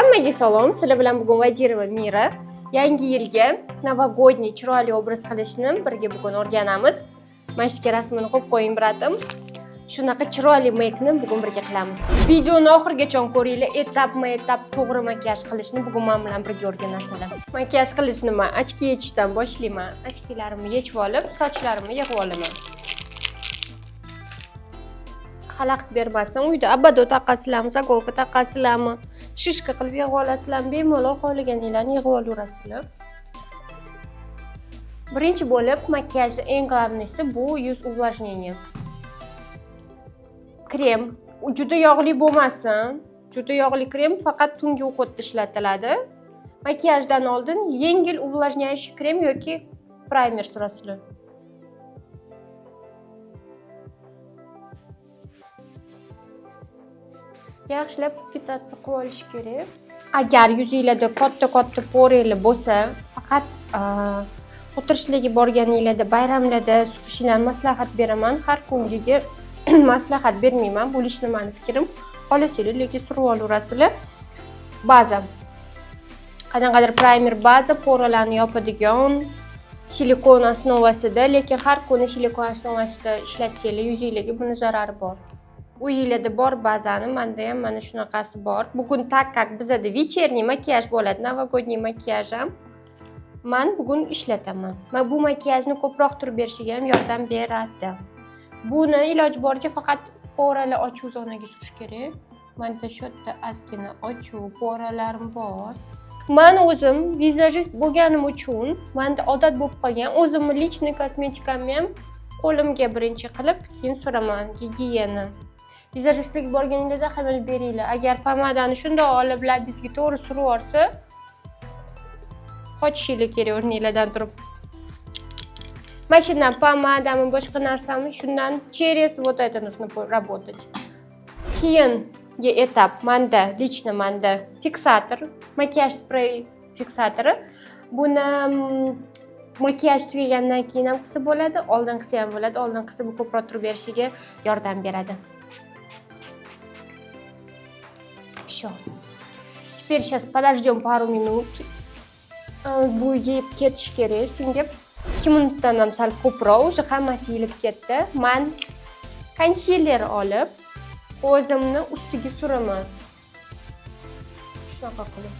Hammaga salom. Sizlar bilan bugun Vajira va Mira yangi yilga novogodniy chiroyli obraz qilishni birga bugun o'rganamiz. Mashqga rasmini qo'yib qo'ying bratim. Shunaqa chiroyli makni bugun birga qilamiz. Videoni oxirigacha ko'ringlar. Etap to'g'ri makiyaj qilishni bugun men bilan birga o'rganasizlar. Makiyaj qilishni men ochki yechishdan boshlayman. Ochkilarimni yechib olib, sochlarimni yig'ib olaman. Xalaqit bermasin. Uyda abado taqasizlarmi, zagolka taqasizlarmi, shishka qilib yig'ib olasizlarmi, bemalol xohlaganinglarni yig'ib olavurasizlar. Birinchi bo'lib makiyajning eng glavnisi bu yuz увлажнение. Krem juda yog'li bo'lmasin. Juda yog'li krem faqat tungi uxotda ishlatiladi. Makiyajdan oldin yengil увлажняющий krem yoki primer surasizlar. Yaxshilab fitatsiya qilib olish kerak. Agar yuzingizda katta porelar bo'lsa, faqat o'tirishlariga borganingizda, bayramlarda surishinglarni maslahat beraman. Har kungiga maslahat bermayman. Bo'lishni meni fikrim. Xohlasanglar lekin surib olaverasizlar. Baza. Qanaqadir primer baza poralarni yopadigan silikon osnovasida, lekin har kuni silikon osnovasida ishlatsanglar yuzingizga buni zarari bor. Uyingizda bor bazani, menda ham mana shunaqasi bor. Bugun takkak bizda вечерний makiyaj bo'ladi, novogodniy makiyaj ham. Men bugun ishlataman. Men bu makiyajni ko'proq turib berishiga ham yordam beradi. Buni iloji boricha faqat poralar ochuv zonaga surish kerak. Menda shu yerda ozgina ochuv poralarim bor. Men o'zim vizajist bo'lganim uchun menda odat bo'lib qolgan. O'zimni lichniy kosmetikamni ham qo'limga birinchi qilib, keyin so'raman gigiyena. Vizajistga borganingizda xamal beringlar. Agar pomadani shunday olib labingizga to'g'ri surib olsa, qochishingiz kerak o'rningizdan turib. Mana pomadami, boshqa narsami, shundan через вот это нужно работать. Keyingi etap menda fiksator, makiyaj sprey fiksatori. Buni makiyaj tugagandan keyin ham qilsa bo'ladi, oldin qilsa ham bo'ladi. Oldin qilsa bu ko'proq turib berishiga yordam beradi. Всё. Теперь сейчас подождем пару минут. Bu yeyib ketish kerak. Singib 2 minutdan ham sal ko'proq, уже hammasi yilib ketdi. Men konsiler olib, o'zimni ustiga suraman. Shunaqa qilib.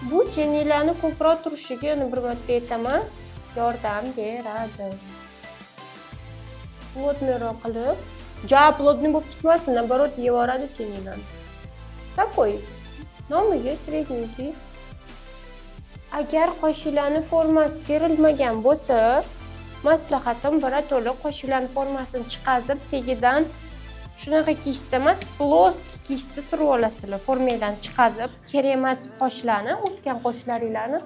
Bu teninglarni ko'proq turishiga yana bir marta aytaman, yordam beradi. Плотныйroq qilib, плотный bo'lib ketmasin, наоборот, yevoradi teninglarni. Такой. Nomiga средненький. Agar qoshinglarni formasi terilmagan bo'lsa, maslahatim birato'la qoshinglarni formasini chiqazib, tagidan shunaqa kistda emas, ploskiy kistda surib olasizlar. Formanglarni chiqazib, kerak emas qoshlarni, o'sgan qoshlaringlarni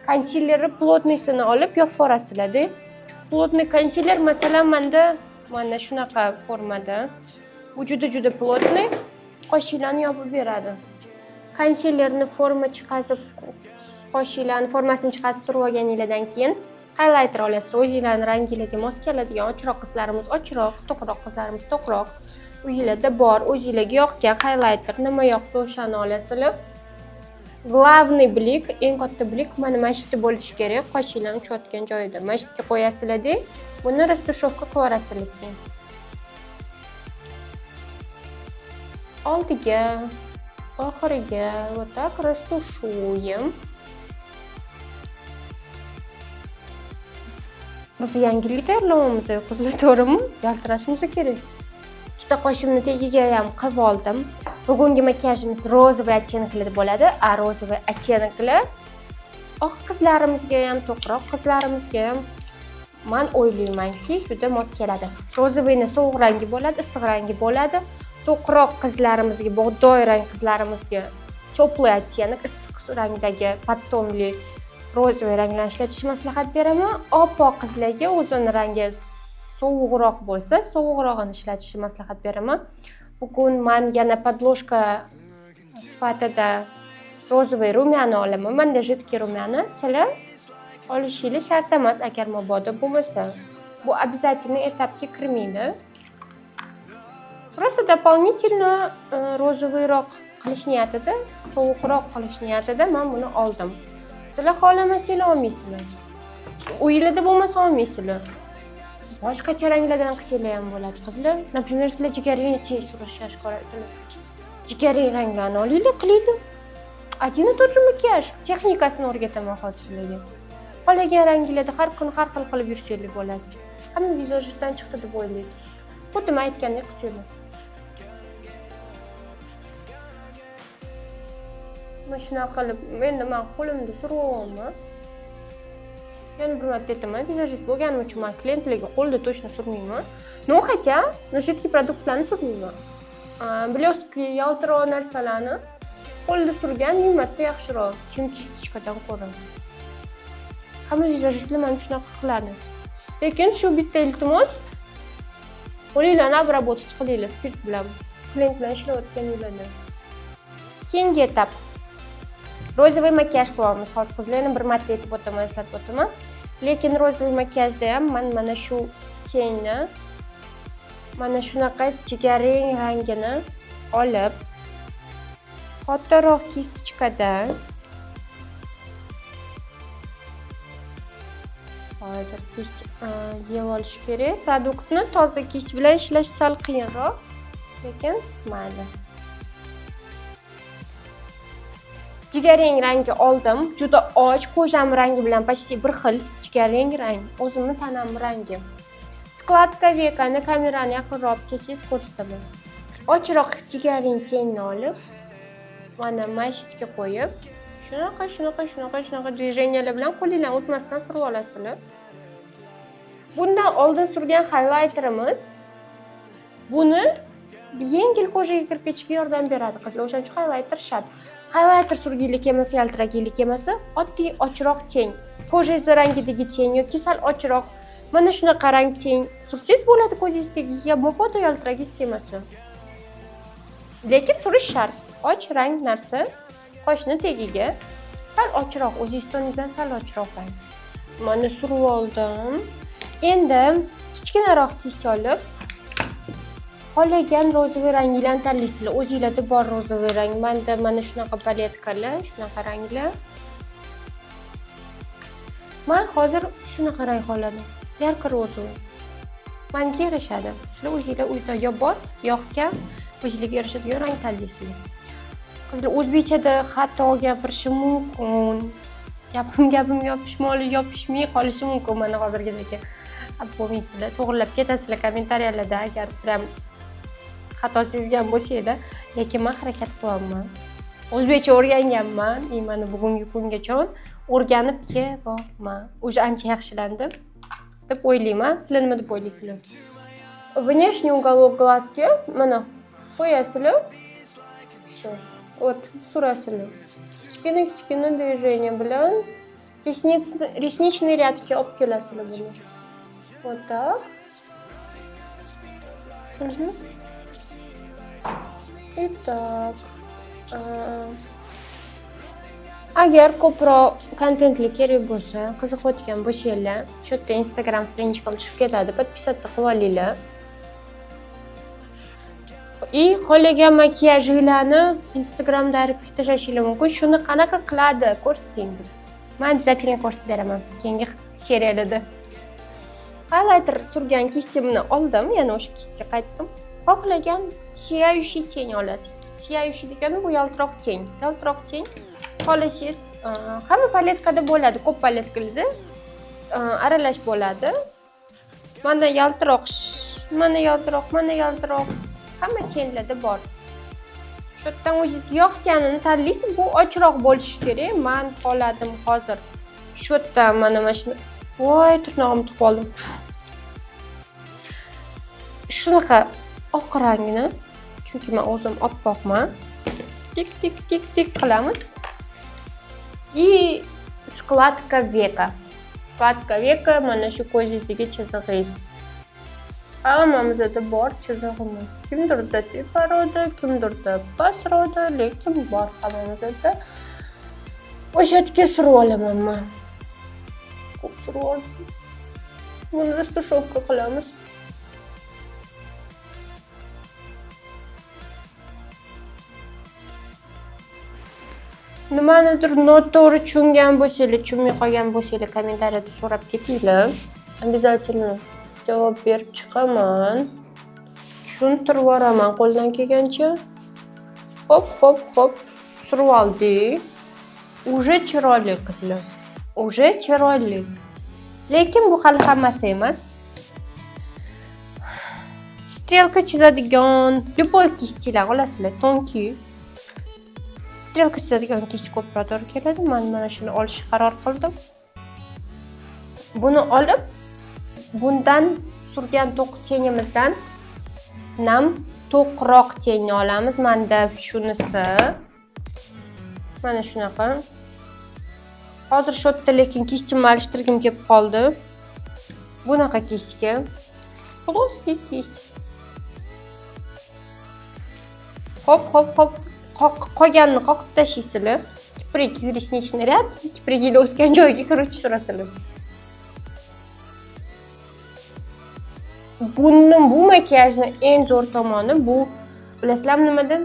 konsilerni plotniysini olib yopib yuborasizlar-da. Plotniy konsiler masalan menda mana shunaqa formada. Bu juda plotniy, qoshinglarni yopib beradi. Konsilerni forma chiqazib, qoshinglarni formasini chiqazib surib olganingizdan keyin highlighter olasiz. O'zingizlarning rangingizga mos keladigan ochroq qizlarimiz ochroq, to'qroq qizlarimiz to'qroq. Uyingizda bor, o'zingizga yoqgan highlighter nima yoqsa o'shani olasizlar. Главный blik, eng katta blik mana mashitda bo'lishi kerak. Qoshinglarni uchayotgan joyida mashitga qo'yasizlar-da, buni rastушевка qilib yuborasizlar keyin. Oldiga, oxiriga вот так растушуем. Biz yangilik tayyorlamoqmiz, qizlar to'g'rimi? Yaltirashimiz kerak. Ikkita qoshimni tagiga ham qilib oldim. Bugungi makiyajimiz rozовый оттенкlar bo'ladi. Rozовый оттенкlar oq qizlarimizga ham, to'qroq qizlarimizga ham men o'ylaymanki, juda mos keladi. Rozовыйni sovuq rangi bo'ladi, issiq rangi bo'ladi. To'qroq qizlarimizga, bug'doy rang qizlarimizga теплый оттенок, issiq rangdagi подтонli rozовый ranglarni ishlatishni maslahat beraman. Oppoq qizlarga o'zini rangi sovuqroq bo'lsa, sovuqrog'ini ishlatishni maslahat beraman. Bugun men yana podложка sifatida rozовый rumyani olaman. Menda жидкий rumyani sizlar olishingiz shart emas agar mabodo bo'lmasa. Bu обязательно etapga kirmaydi. Просто дополнительно розовыйroq qilish niyatida, sovuqroq qilish niyatida men buni oldim. Sizlar xohlamasanglar olmaysizlar. Uyingizda bo'lmasa olmaysizlar. Boshqacha ranglardan qilsanglar ham bo'ladi qizlar. Например, sizlar jigaringni teng surishga ko'rasizlar. Jigaring ranglarni olinglar, qilinglar. Один и тот же макияж. Texnikasini o'rgataman hozir sizlarga. Qolagan ranglarni har kun har xil qilib yursanglar bo'ladi. Hamma vizajistdan chiqdi deb o'ylaydi. Xuddi men aytgandek qilsanglar. Mana shunaqa qilib, endi men qo'limda suryapman. Yana bir marta aytaman, vizajist bo'lganim uchun men klientlarga qo'lda точно surmayman. No, хотя, jiddiy produktlarni surmayman. Blestki, yaltiroq narsalarni qo'lda surgan nimaga yaxshiroq, chim kistichkadan ko'ra. Hamma vizajistlar mana shunaqa qiladi. Lekin shu bitta iltimos, qo'linglarni обработать qilinglar spirt bilan. Klient bilan ishlayotganinglarda. Keyingi etap. Rozовый makiyaj qilyapmiz. Hozir qizlar yana bir marta aytib o'taman, eslatib o'taman. Lekin rozовый makiyajda ham men mana shu tengni, mana shunaqa jigarrang rangini olib, kattaroq kistichkadan hozir yeb olish kerak. Produktni toza kist bilan ishlash sal qiyinroq, lekin mayli. Jigarrang rangi oldim. Juda och, ko'zam rangi bilan почти bir xil jigarrang rang. O'zimni tanam rangi. Skladka vekani kamerani yaqinroq kelsangiz ko'rsataman. Ochroq jigarrang tengni olib, mana mashitga qo'yib, shunaqa движениyalar bilan qo'lingizdan o'smasdan surib olasizlar. Bundan oldin surgan highlighterimiz buni yengil ko'zaga kirib ketishga yordam beradi qizlar. O'shaning uchun highlighter shart. Highlighter surgili kelmasa, yaltiragili kelmasa, oddiy ochroq teng. Ko'zangiz rangidagi teng yoki sal ochroq mana shunaqa rang teng sursangiz bo'ladi ko'zingizdagi, mabodo yaltiragingiz kelmasa. Lekin surish shart. Och rang narsa qoshni tagiga sal ochroq, o'zingiz toningizdan sal ochroq rang. Mana surib oldim. Endi kichkinaroq kish olib, xohlagan rozовый ranglarni tanlaysizlar. O'zingizlarda bor rozовый rang. Menda mana shunaqa paletkalar, shunaqa ranglar. Men hozir shunaqa rang xohladim. Yarqi rozовый. Menga yarashadi. Sizlar o'zingizlar uyda yo bor, yo'qkan, o'zingizlarga yarashadigan rang tanlaysizlar. Qizlar o'zbekchada xato gapirishim mumkin. Gapim yopishmay qolishi mumkin mana hozirgidek. Bo'lmaysizlar, to'g'rilab ketasizlar kommentariyalarda agar ham xato sezgan bo'lsanglar, lekin men harakat qilyapman. O'zbekcha o'rganganman, mana bugungi kungacha o'rganib kelyapman. Уже ancha yaxshilandim deb o'ylayman. Sizlar nima deb o'ylaysizlar? Внешний уголок глазки mana qo'yasizlar. Shu, вот, surasizlar. Kichkina движение bilan ресничный рядga olib kelasizlar buni. Вот так. Итак, agar ko'proq kontentli kerak bo'lsa, qiziqayotgan bo'lsanglar, shu yerda Instagram stranичкам chiqib ketadi, подписаться qilib olinglar. Xohlagan makiyajinglarni Instagramda tashlashinglar mumkin. Shuni qanaqa qiladi ko'rsating deb. Men обязательно ko'rsatib beraman keyingi seriallarda. Highlighter surgan kistimni oldim, yana o'sha kistga qaytdim. Xohlagan сияющий teng olasiz. Сияющий degani bu yaltiroq teng. Yaltiroq teng xohlasangiz, hamma paletkada bo'ladi, ko'p paletkalarda aralash bo'ladi. Mana yaltiroq, hamma tenglarda bor. Shu yerdan o'zingizga yoqganini tanlaysiz. Bu ochroq bo'lishi kerak. Men xohladim hozir. Shu yerdan mana shuni. Voy, tirnog'imni tiqib oldim. Shunaqa oq rangni, chunki men o'zim oppoqman. Tik qilamiz. И skladka veka. Skladka veka mana shu ko'zingizdagi chizig'ingiz. Hammamizda bor chizig'imiz. Kimdirda teparoqda, kimdirda pastroqda, lekin bor hammamizda. O'sha yerga surib olaman men. Ko'p surib oldim. Buni rastashopka qilamiz. Nimanidir noto'g'ri tushungan bo'lsanglar, tushunmay qolgan bo'lsanglar kommentariyada so'rab ketinglar. Обязательно javob berib chiqaman. Tushuntirib yuboraman qo'ldan kelgancha. Hop, surib oldik. Уже chiroyli qizlar. Уже chiroyli. Lekin bu hali hammasi emas. Strelka chizadigan любой kistilar olasizlar, tonki. Strelka chizadigan kisti ko'proq to'g'ri keladi. Men mana shuni olishga qaror qildim. Buni olib, bundan surgan to'q chengimizdan nam to'qroq chengni olamiz. Menda shunisi. Mana shunaqa. Hozir shotda lekin kishtimni alishtirgim kelib qoldi. Bunaqa kishga. Плоский kish. Hop. Qolganini qoqib tashlaysizlar. Kiprik yurishni rad, kiprigi o'sgan joyiga kirib tushirasizlar. Bu makiyajning eng zo'r tomoni bu, bilasizlarmi nimadan?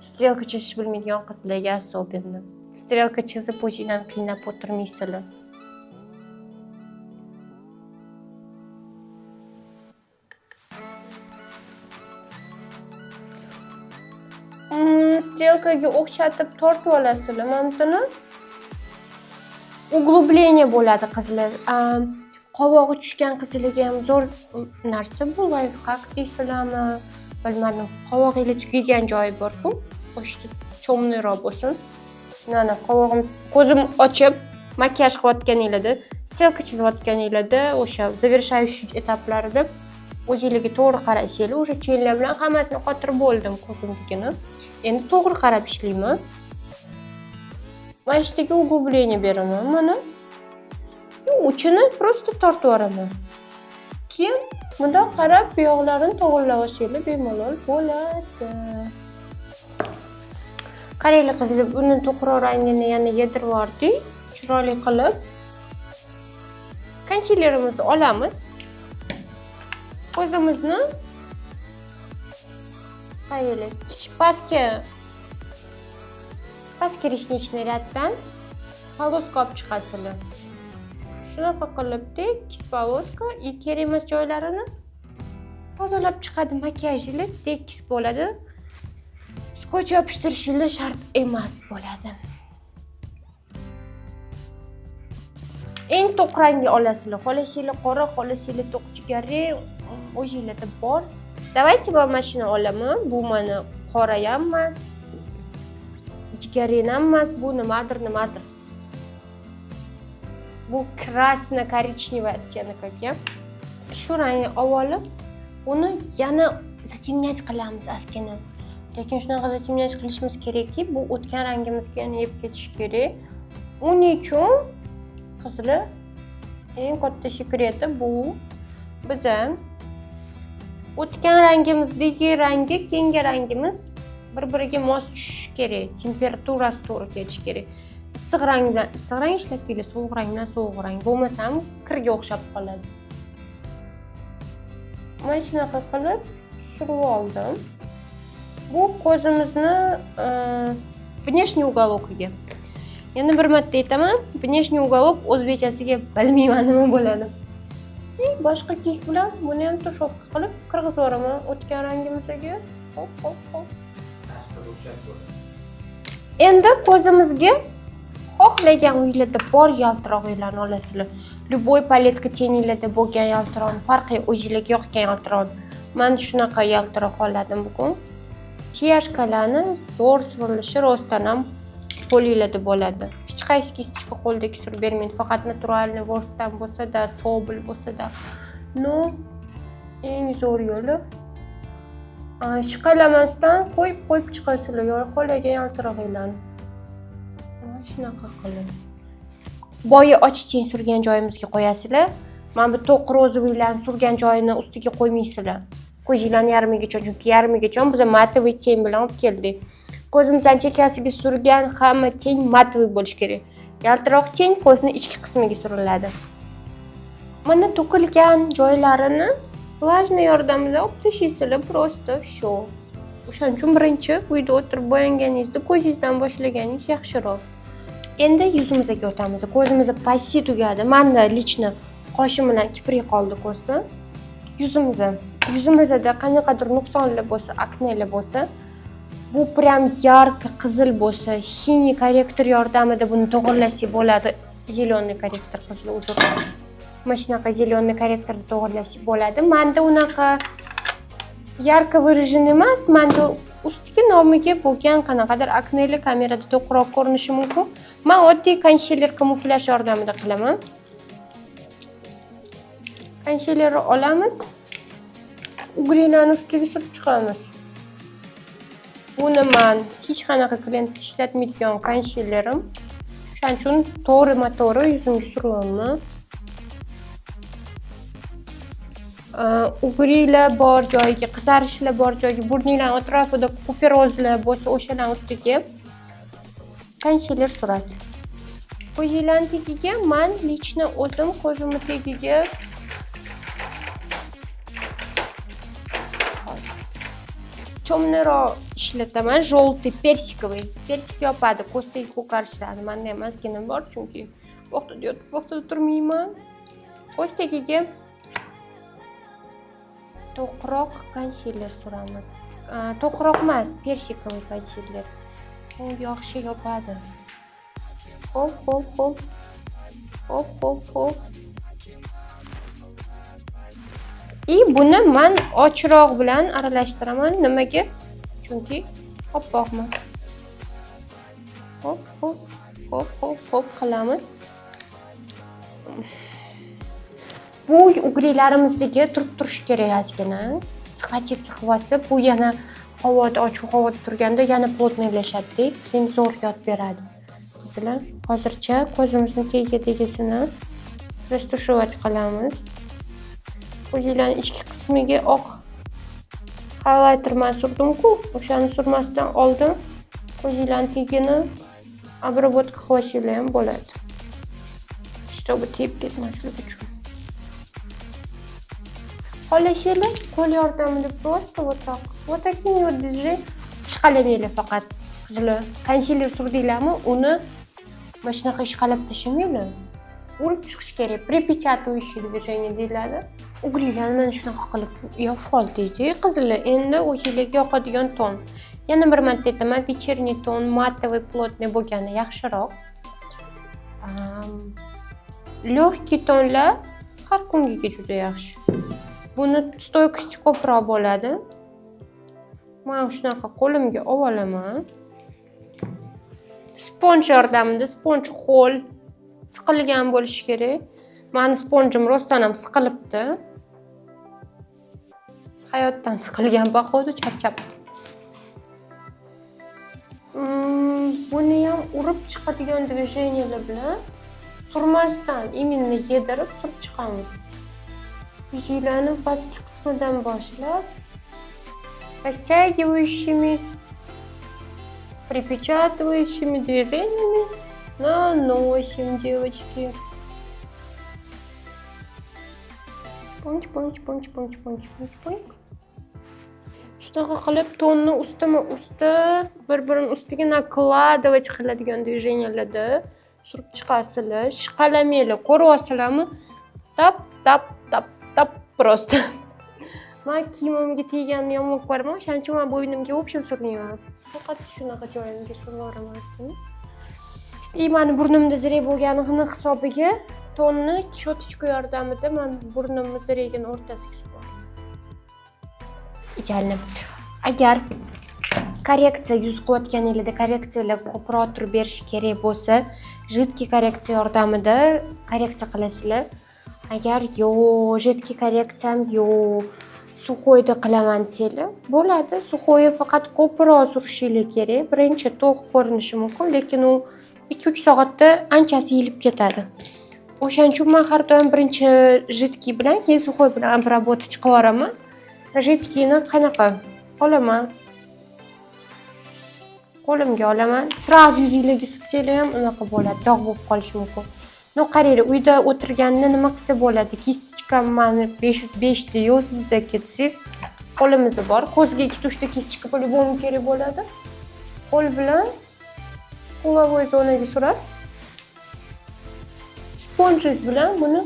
Strelka chizish bilmaydigan qizlarga особенно. Strelka chizib o'zingizdan qiynab o'tirmaysizlar. Strelkaga o'xshatib tortib olasizlar. Mana buni uglубление bo'ladi qizlar. Qovog'i tushgan qizlarga ham zo'r narsa bu, lifehack deysizlarmi? Bilmadim. Qovog'ingiz tugagan joyi bor-ku, o'sha cho'mliroq bo'lsin. Mana qovog'im, ko'zim ochib makiyaj qilayotganingizda, strelka chizayotganingizda, o'sha завершающий etaplarida o'zingizga to'g'ri qarashingiz, o'sha chenlar bilan hammasini qotirib bo'ldim ko'zimnikini. Endi to'g'ri qarab ishlayman. Mana shu yerga uglубление beraman. Mana uchini просто tortib yuboraman. Keyin bundoq qarab buyoqlarini to'g'rilab olsangiz bemalol bo'ladi. Qaranglar qizlar, buni to'qroq rangini yana yedirib yubordik. Chiroyli qilib. Konsilerimizni olamiz. Ko'zimizni qayerga? Pastki resnichni raddan poloska olib chiqasizlar. Shunaqa qilib tekis poloska, kerak emas joylarini tozalab chiqadi, makiyajingiz tekis bo'ladi. Skoch yopishtirishingiz shart emas bo'ladi. Eng to'q rangni olasizlar. Xohlasanglar qora, xohlasanglar to'q jigarrang, o'zingizlarda bor. Давайте men mashina olaman. Bu mana qora ham emas, jigarrang ham emas, bu nimadir. Bu красно-коричневый оттенок ekan. Shu rangni olib, uni yana затемнять qilamiz askini. Lekin shunaqa затемнять qilishimiz kerakki, bu o'tgan rangimizga yana yeb ketish kerak. Uning uchun qizlar, eng katta sekreti bu bizning o'tgan rangimizdagi rangi keyingi rangimiz bir-biriga mos tushishi kerak, temperaturasi to'g'ri kelishi kerak. Issiq rang bilan issiq rang ishlatdinglar, sovuq rang bilan sovuq rang. Bo'lmasam kirga o'xshab qoladi. Mana shunaqa qilib surib oldim. Bu ko'zimizni внешний уголокiga. Yana bir marta aytaman, внешний уголок o'zbekchasiga bilmayman nima bo'ladi. Boshqa kish bilan buni ham tushovka qilib qirg'iz yuboraman o'tgan rangimizga. Hop. Endi ko'zimizga xohlagan uylarda bor yaltiroqlarni olasizlar. Любой paletka teninglarda bo'lgan yaltiroq, farqi o'zingizga yoqgan yaltiroq. Men shunaqa yaltiroq oladim bugun. Tiyashkalarni zo'r surilishi rostdan ham qo'lingizda bo'ladi. Hech qaysi kistishga qo'ldagi surib bermaydi, faqat naturalni vorsdan bo'lsa-da, sobl bo'lsa-da. No, eng zo'r yo'li shqalamasdan qo'yib chiqasizlar, yo'q xohlagan yaltiroqlarni. Mana shunaqa qilib. Boyi ochiching surgan joyimizga qo'yasizlar. Mana bu to'q rozoviylarni surgan joyini ustiga qo'ymaysizlar. Ko'zinglarni yarmigacha, chunki yarmigacha biz matoviy teng bilan olib keldik. Ko'zimizdan chekkasiga surgan hamma teng matoviy bo'lish kerak. Yaltiroq teng ko'zning ichki qismiga suriladi. Mana to'kilgan joylarini vlajniy yordamida olib tashlaysizlar, просто shu. O'shaning uchun birinchi uyda o'tirib bo'yanganingizda ko'zingizdan boshlaganingiz yaxshiroq. Endi yuzimizga o'tamiz. Ko'zimizda почти tugadi. Menda lichni qoshim bilan kiprik qoldi ko'zda. Yuzimizda qanaqadir nuqsonlar bo'lsa, aknelar bo'lsa, bu prям yarko qizil bo'lsa, siniy korrektor yordamida buni to'g'irlasak bo'ladi. Zеленый korrektor qizil uzr. Mana shunaqa zеленый korrektorda to'g'irlasak bo'ladi. Menda unaqa yarko выражен emas. Menda ustiga nomiga bo'lgan qanaqadir aknelar kamerada to'qroq ko'rinishi mumkin. Men oddiy konsiler kamuflyaj yordamida qilaman. Konsilerni olamiz. Ugrilarni ustiga surib chiqamiz. Buni men hech qanaqa klientga ishlatmaydigan konsilerim. Shuning uchun to'g'ri yuzimga suryapman. Ugrilar bor joyiga, qizarishlar bor joyiga, burninglar atrofida kuperozlar bo'lsa, o'shalar ustiga konsiler surasiz. Ko'zinglar tagiga men lichni o'zim ko'zimni tagiga temnoroq ishlataman, желтый, persikovый. Persik yopadi, ko'zdagi ko'karishlarni. Menda ham ozgina bor, chunki vaqtida turmayman. Ko'z tagiga to'qroq konsiler suramiz. To'qroq emas, persikovый konsiler. U yaxshi yopadi. Hop. Buni men ochroq bilan aralashtiraman. Nimaga? Chunki oppoqman. Hop qilamiz. Bu ugrilarimizdagi turib turish kerak ozgina. Siqatib qilsa, bu yana havoda ochiq havoda turganda yana plotnaylashadi, keyin zo'r yotib beradi. Sizlar hozircha ko'zimizning tagiga-tagisini rastushavat qilamiz. Ko'zlarning ichki qismiga oq highlighter surdim-ku, o'shani surmasdan oldin ko'zlarning tagini обработка qilsanglar ham bo'ladi. Чтобы tepib ketmasligi uchun. Xohlashinglar qo'l yordamida просто вот такими вот движениями ishqalamanglar faqat. Qizlar konsiler surdinglarmi, uni mana shunaqa ishqalab tashamanglar. Urib chiqish kerak. Припечатывающие движение deyiladi. Ugrilarni mana shunaqa qilib yopib deydi. Qizlar endi o'zingizga yoqadigan ton. Yana bir marta aytaman, вечерний ton матовый плотный bo'lgani yaxshiroq. Lегкий tonlar har kungiga juda yaxshi. Buni stoykasi ko'proq bo'ladi. Men shunaqa qo'limga olaman. Sponj yordamida, sponj ho'l siqilgan bo'lishi kerak. Meni sponjim rostdan ham siqilibdi. Hayotdan siqilgan bahoda charchabdi. Buni ham urib chiqadigan движениялар bilan surmasdan именно yedirib surib chiqamiz. Yuzlarni pastki qismidan boshlab растягивающими, припечатывающими движениями наносим, девочки. Punch. Shunaqa qilib tonni ustma-usti bir-birini ustiga nakladovать qiladigan движенияларда surib chiqasizlar. Ishqalamanglar, ko'ryapsizlarmi? Tap просто. Men kiyimimga teganini yomon ko'raman, o'shaning uchun men bo'ynimga o'pshim surmayman. Faqat shunaqa joyimga survoraman. Meni burnimda zirak bo'lganini hisobiga tonni cho'tchka yordamida men burnimni ziragini o'rtasiga suraman. Idealni. Agar korreksiya yuz qilayotganingizda korreksiyalar ko'proq turib berish kerak bo'lsa, jiddiy korreksiya yordamida korreksiya qilasizlar. Agar jiddiy korreksiyam suxoyda qilaman desanglar, bo'ladi. Suxoyi faqat ko'proq surishingiz kerak. Birinchi to'q ko'rinishi mumkin, lekin u 2-3 soatda anchasi yilib ketadi. O'shaning uchun men har doim birinchi jiddiy bilan, keyin suxoy bilan обработать qilib yuboraman. Jidkiyni qanaqa olaman? Qo'limga olaman. Sразу yuzingizga sursanglar ham unaqa bo'ladi, dog' bo'lib qolishi mumkin. No qaranglar, uyda o'tirganda nima qilsa bo'ladi? Kistichkam meni 505 da yozingizda ketsangiz, qo'limiz bor. Ko'zga 2 tushda kesichka по-любому kerak bo'ladi. Qo'l bilan skulavoy zonaga surasiz. Sponjingiz bilan buni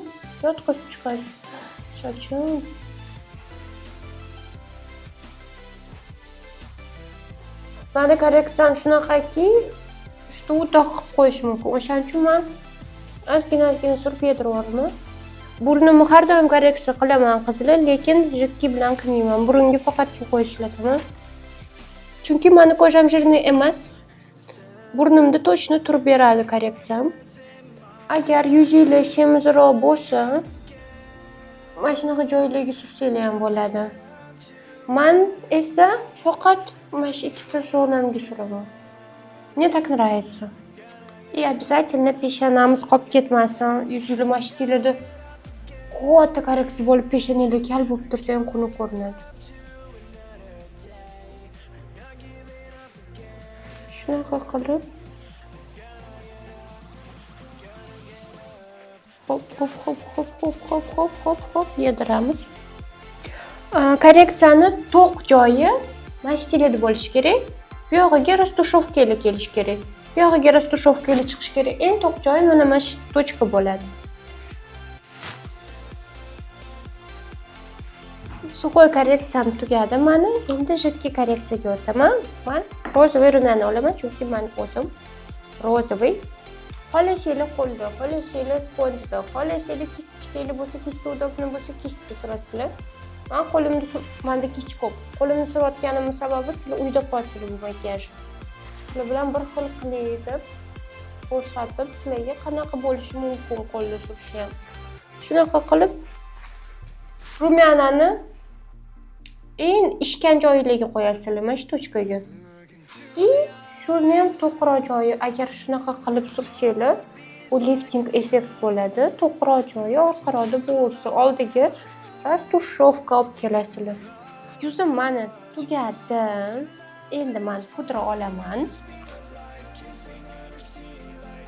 yotkazib chiqasiz. Sochim. Menda korreksiyam shunaqaki, shu o'toq qilib qo'yish mumkin. O'shaning uchun men ozgina surib yediraverman. Burnimni har doim korreksiya qilaman qizlar, lekin jiddiy bilan qilmayman. Burunga faqat suv qo'yish ishlataman. Chunki meni ko'zam jirni emas. Burnimda точно turib beradi korreksiyam. Agar yuzingiz semizroq bo'lsa, mana shunaqa joylarga sursanglar ham bo'ladi. Men esa faqat mana shu ikkita zonamga suraman. Мне так нравится. И обязательно peshonamiz qolib ketmasin. Yuzingiz mana shu stilida katta korreksiya bo'lib, peshonanglar kal bo'lib tursa ham xunuk ko'rinadi. Shunaqa qilib hop yediramiz. Korreksiyani to'q joyi mana shu stilida bo'lishi kerak. Bu yog'iga rastushovka ila kelish kerak. Bu yog'iga rastushovka ila chiqish kerak. Eng to'q joyi mana shu точка bo'ladi. Suxoy korreksiyam tugadi meni. Endi jiddiy korreksiyaga o'taman. Men rozовый rumyani olaman, chunki men o'zim rozовый. Xohlasanglar qo'lda, xohlasanglar sponjda, xohlasanglar kistichkanglar bo'lsa, kista udobni bo'lsa, kista surasizlar. Men qo'limda menda kichik ko'p. Qo'limda surayotganim sababi sizlar uyda qolsizlar bu makiyaj. Sizlar bilan bir xil qilib ko'rsatib, sizlarga qanaqa bo'lishi mumkin qo'lda surishi ham. Shunaqa qilib rumyanani eng ishkan joylarga qo'yasizlar, mana shu точкаga. И shuni ham to'qroq joyi, agar shunaqa qilib sursanglar, bu lifting effekt bo'ladi. To'qroq joyi orqaroqda bo'lsa, oldiga rastushovka olib kelasizlar. Yuzim meni tugadi. Endi men pudra olaman.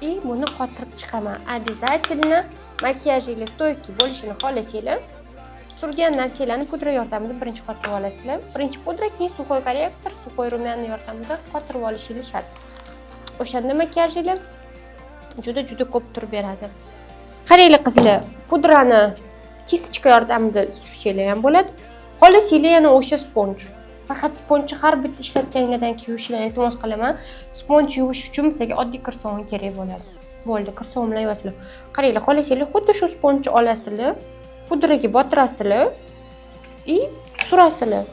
И buni qotirib chiqaman. Обязательно makiyajingiz to'yki bo'lishini xohlasanglar, surgan narsalarni pudra yordamida birinchi qotirib olasizlar. Birinchi pudra, keyin suxoy korrektor, suxoy rumyani yordamida qotirib olishingiz shart. O'shanda makiyajingiz juda ko'p turib beradi. Qaranglar qizlar, pudrani kisichka yordamida sursanglar ham bo'ladi. Xohlasanglar yana o'sha sponj. Faqat sponjni har bitta ishlatganingizdan keyin yuvishlarini iltimos qilaman. Sponj yuvish uchun bizga oddiy kirsovun kerak bo'ladi. Bo'ldi, kirsovun bilan yuvasizlar. Qaranglar, xohlasanglar xuddi shu sponjni olasizlar, pudraga botirasizlar и surasizlar.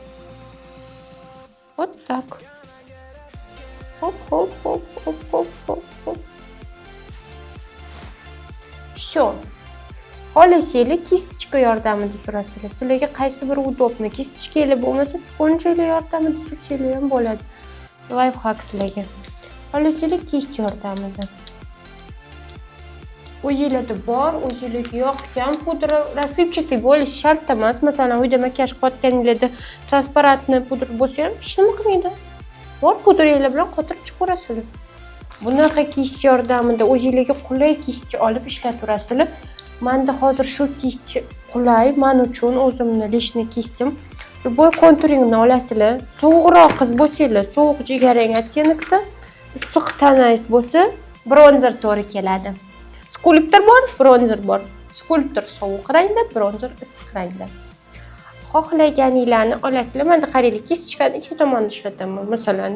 Вот так. Hop. Всё. Xohlasanglar kistichka yordamida surasizlar. Sizlarga qaysi biri udobmi? Kistichkanglar bo'lmasa, sponjinglar yordamida sursanglar ham bo'ladi. Lifehack sizlarga. Xohlasanglar kist yordamida. O'zingizlarda bor, o'zingizga yoqgan pudra rassipchatiy bo'lishi shart emas. Masalan, uyda makiyaj qilayotganingizda transparentni pudra bo'lsa ham hech nima qilmaydi. Bor pudranglar bilan qotirib chiqarasizlar. Bunaqa kist yordamida o'zingizga qulay kist olib ishlataverasizlar. Menda hozir shu kist qulay, men uchun o'zimni lishni kistim. Любой konturingni olasizlar. Sovuqroq qiz bo'lsanglar, sovuq jigarrang ottенокda, issiq tanangiz bo'lsa, bronzer to'g'ri keladi. Skulptor bor, bronzer bor. Skulptor sovuq rangda, bronzer issiq rangda. Xohlaganinglarni olasizlar. Menda qaranglar, kistichkani ikki tomonda ishlataman. Masalan,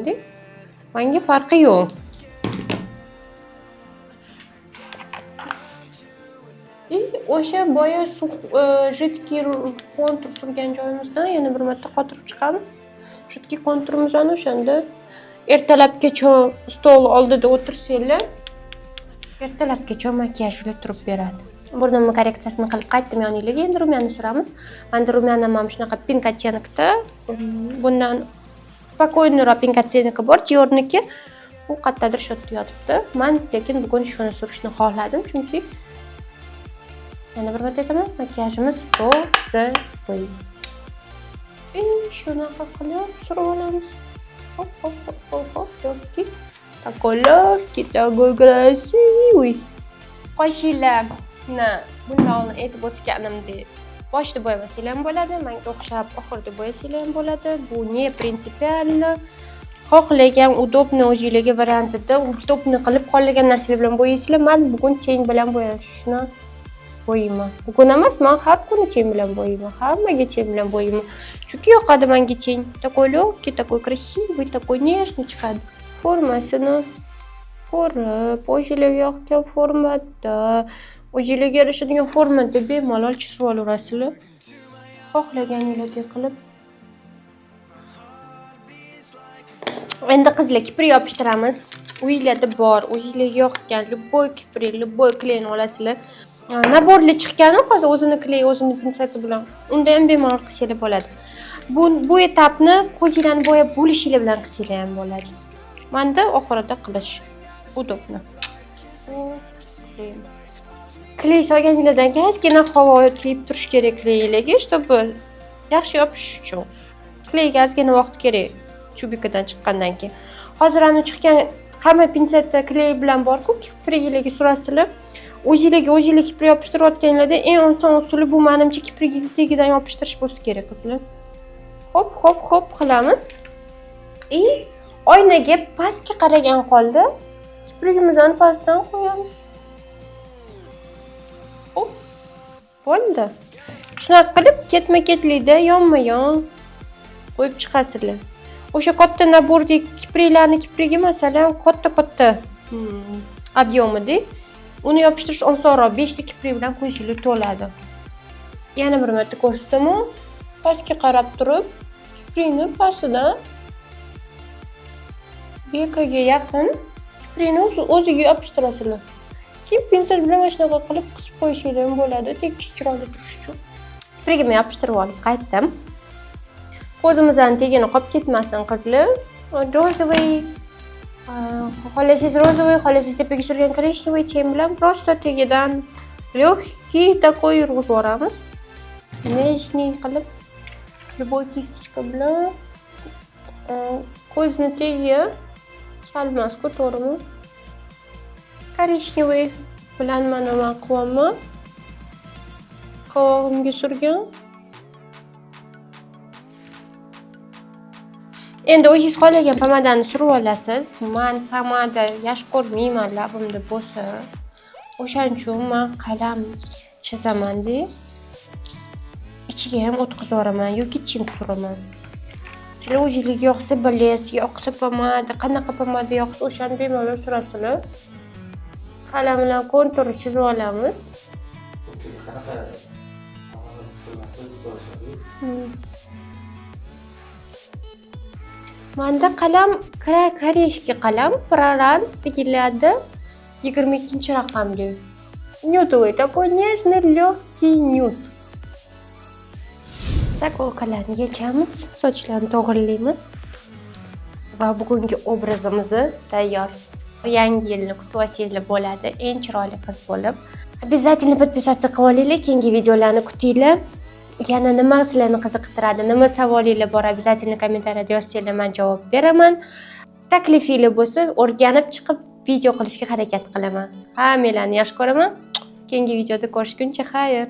menga farqi yo'q. O'sha boya jiddiy kontur surgan joyimizdan yana bir marta qotirib chiqamiz. Jiddiy konturimizni o'shanda ertalabgacha stol oldida o'tirsanglar, ertalabgacha makiyajlar turib beradi. Burnimni korreksiyasini qilib qaytdim yoninglarga. Endi rumyani suramiz. Menda rumyanim ham shunaqa pink ottенокda. Bundan spokойныйroq pink ottеноki bor, Diorniki. U qayerdadir shu yerda yotibdi. Men lekin bugun shuni surishni xohladim, chunki yana bir marta aytaman, makiyajimiz rozовый. Shunaqa qilib surib olamiz. Hop, yoki такой легкий, такой красивый. Qo'shinglarni bundan aytib o'tganimdek boshda bo'yamasanglar ham bo'ladi, menga o'xshab oxirida bo'yasanglar ham bo'ladi. Bu ne prinsipialni. Xohlagan udobni o'zingizga variantida udobni qilib qolgan narsalar bilan bo'yaysizlar. Men bugun cheng bilan bo'yashni bo'yayman. Bugun emas, men har kuni cheng bilan bo'yayman. Hammaga cheng bilan bo'yayman. Chunki yoqadi menga cheng. Такой легкий, такой красивый, такой нежный chiqadi. Formasini ko'rib, o'zingizga yoqgan formada, o'zingizga yarashadigan formada bemalol chizib olaverasizlar. Xohlaganingizdek qilib. Endi qizlar kipr yopishtiramiz. Uylarda bor, o'zingizga yoqgan любой kipr, любой kleyni olasizlar. Naborli chiqqani hozir o'zini kley, o'zini pinseti bilan. Unda ham bemalol qilsanglar bo'ladi. Bu etapni ko'zinglarni bo'yab bo'lishinglar bilan qilsanglar ham bo'ladi. Menda oxirida qilish udobni. Kley solganingizdan keyin ozgina havo kelib turish kerak kleylarga, чтобы yaxshi yopish uchun. Kleyga ozgina vaqt kerak. Chubikadan chiqqandan keyin. Hozir ana chiqqan hamma pinsetda kley bilan bor-ku, kipriklarga surasizlar. O'zingizga kipr yopishtirayotganlarda eng oson usuli bu menimcha kiprigingizni tagidan yopishtirish bo'lsa kerak qizlar. Hop qilamiz. Oynaga pastga qaragan holda kiprigimizni pastdan qo'yamiz. Hop. Bo'ldi. Shunaqa qilib ketma-ketlikda yonma-yon qo'yib chiqasizlar. O'sha katta nabordagi kiprigi masalan katta объемida uni yopishtirish osonroq. 5 ta kiprik bilan qo'yishinglar to'ladi. Yana bir marta ko'rsataman. Pastga qarab turib, kiprikni pastidan bekaga yaqin kiprikni o'ziga yopishtirasizlar. Keyin pinset bilan mana shunaqa qilib qisib qo'yishinglar ham bo'ladi, tekis chiroyli turish uchun. Kiprigimni yopishtirib olib qaytdim. Ko'zimizdan tegini qolib ketmasin qizlar. Розовый, xohlasangiz розовый, xohlasangiz tepaga surgan korичневый cheng bilan просто tagidan легкий такой urg'izib yuboramiz. Нежный qilib любой kistочка bilan ko'zni tagiga chalmas-ku, to'g'rimi? Korичневый bilan mana men qilyapman. Qovog'imga surgan. Endi o'zingiz xohlagan pomadani surib olasiz. Men pomada yaxshi ko'rmayman labimda bo'lsa. O'shaning uchun men qalam chizaman-da. Ichiga ham o'tkazib yuboraman yoki tint suraman. Sizlar o'zingizga yoqsa biles, yoqsa pomada, qanaqa pomada yoqsa o'shani bemalol surasizlar. Qalam bilan kontur chizib olamiz. Menda qalam koreyskiy qalam, Prarans deganlarda 22-raqamli. Nude, такой нежный, легкий nude. Zakolkalarni yechamiz, sochlarni to'g'rilaymiz va bugungi obrazimizni tayyor. Yangi yilni kutib olsanglar bo'ladi, eng chiroyli qiz bo'lib. Обязательно подписаться qilib olinglar, keyingi videolarni kutinglar. Yana nima sizlarni qiziqtiradi, nima savolinglar bor, обязательно kommentariyada yozsanglar men javob beraman. Taklifinglar bo'lsa, o'rganib chiqib video qilishga harakat qilaman. Hammalarni yaxshi ko'raman. Keyingi videoda ko'rishguncha xayr.